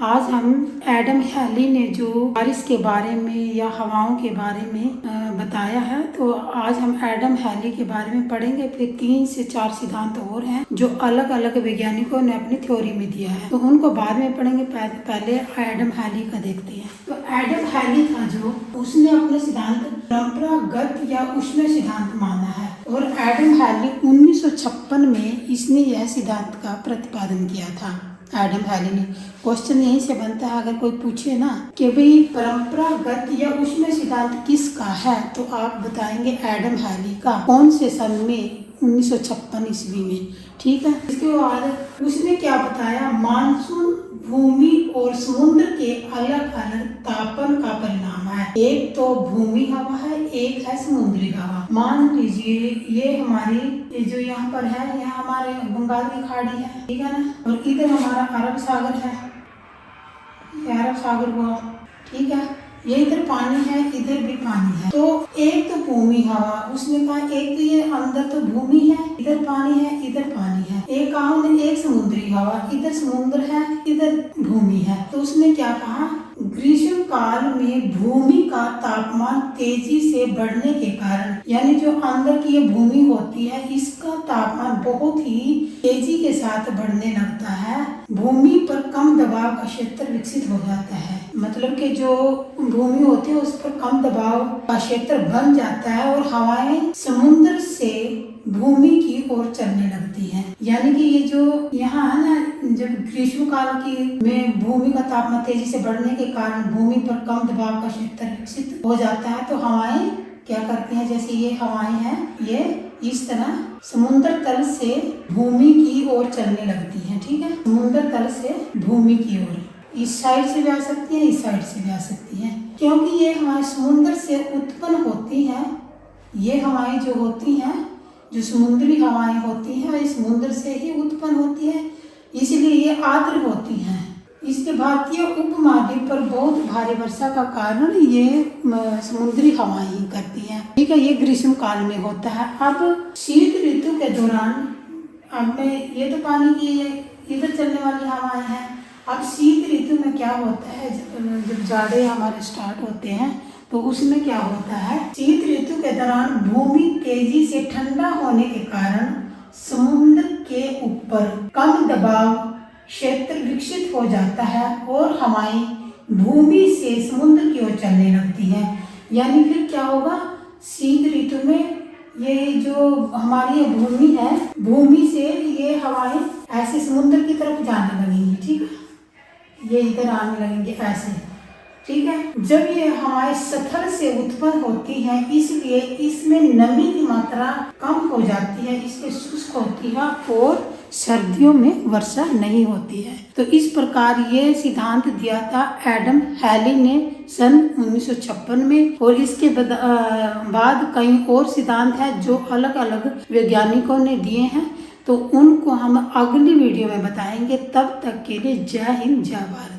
आज हम Adam heli ने जो बारिश के बारे में या हवाओं के बारे में बताया है, तो आज हम एडम हैली के बारे में पढ़ेंगे। फिर 3 से 4 सिद्धांत और हैं जो अलग अलग वैज्ञानिकों ने अपनी थ्योरी में दिया है, तो उनको बाद में पढ़ेंगे। पहले एडम हैली का देखते हैं। तो एडम हैली था जो उसने अपने सिद्धांत परंपरागत या उष्ण सिद्धांत माना है, और एडम हैली 1956 में इसने यह सिद्धांत का प्रतिपादन किया था। एडम हैली ने, क्वेश्चन यहीं से बनता है, अगर कोई पूछे ना कि भाई परंपरागत या उष्ण सिद्धांत किसका है, तो आप बताएंगे एडम हैली का। कौन से सन में? 1956 ईस्वी में। ठीक है। इसके बाद उसने क्या बताया? मानसून भूमि और समुद्र के अलग अलग तापन का परिणाम है। एक तो भूमि हवा है, एक है समुद्री हवा। मान लीजिए ये हमारी जो यहाँ पर है, यह हमारे बंगाल की खाड़ी है, ठीक है ना, और इधर हमारा अरब सागर है, ये अरब सागर हुआ, ठीक है। ये इधर पानी है, इधर भी पानी है। तो एक तो भूमि हवा, उसने कहा एक तो ये अंदर तो भूमि है, इधर पानी है, इधर पानी है। एक कहा उन्होंने एक समुद्री हवा, इधर समुद्र है, इधर भूमि है। तो उसने क्या कहा? ग्रीष्म काल में भूमि का तापमान तेजी से बढ़ने के कारण, यानी जो अंदर की ये भूमि होती है, इसका तापमान बहुत ही तेजी के साथ बढ़ने लगता है। भूमि पर कम दबाव का क्षेत्र विकसित हो जाता है, मतलब कि जो भूमि होती है उस पर कम दबाव का क्षेत्र बन जाता है, और हवाएं समुद्र से भूमि की ओर चलने लगती हैं। यानी कि ये जो यहाँ है ना, जब ग्रीष्म काल की में भूमि का तापमान तेजी से बढ़ने के कारण भूमि पर कम दबाव का क्षेत्र विकसित हो जाता है, तो हवाएं क्या करती हैं? जैसे ये हवाएं हैं, ये इस तरह समुद्र तल से भूमि की ओर चलने लगती हैं। ठीक है, समुद्र तल से भूमि की ओर इस साइड से भी आ सकती है, इस साइड से भी आ सकती है, क्योंकि ये हवाएं समुद्र से उत्पन्न होती हैं। ये हवाएं जो होती हैं, जो समुद्री हवाएं होती हैं, इस समुद्र से ही उत्पन्न होती है, इसलिए ये आर्द्र होती हैं। इसके भारतीय उपमहाद्वीप पर बहुत भारी वर्षा का कारण ये समुद्री हवाएं ही करती हैं। ठीक है, ये ग्रीष्म काल में होता है। अब शीत ऋतु के दौरान, अब ये तो पानी की इधर चलने वाली हवाएं हैं। अब शीत ऋतु में क्या होता है? जब जाड़े हमारे स्टार्ट होते हैं, तो उसमें क्या होता है? शीत ऋतु के दौरान भूमि तेजी से ठंडा होने के कारण समुद्र के ऊपर कम दबाव क्षेत्र विकसित हो जाता है, और हवाएं भूमि से समुद्र की ओर चलने लगती हैं। यानी फिर क्या होगा? शीत ऋतु में ये जो हमारी भूमि है, भूमि से ये हवाएं ऐसे समुद्र की तरफ जाने लगेंगी। ठीक है, ये इधर आने लगेंगे ऐसे। ठीक है, जब ये हवाएं सतह से उत्पन्न होती हैं, इसलिए इसमें नमी की मात्रा कम हो जाती है, इसलिए शुष्क होती है, और सर्दियों में वर्षा नहीं होती है। तो इस प्रकार ये सिद्धांत दिया था एडम हैली ने सन 1956 में, और इसके बाद कई और सिद्धांत हैं जो अलग अलग वैज्ञानिकों ने दिए हैं, तो उनको हम अगली वीडियो में बताएंगे। तब तक के लिए जय हिंद, जय भारत।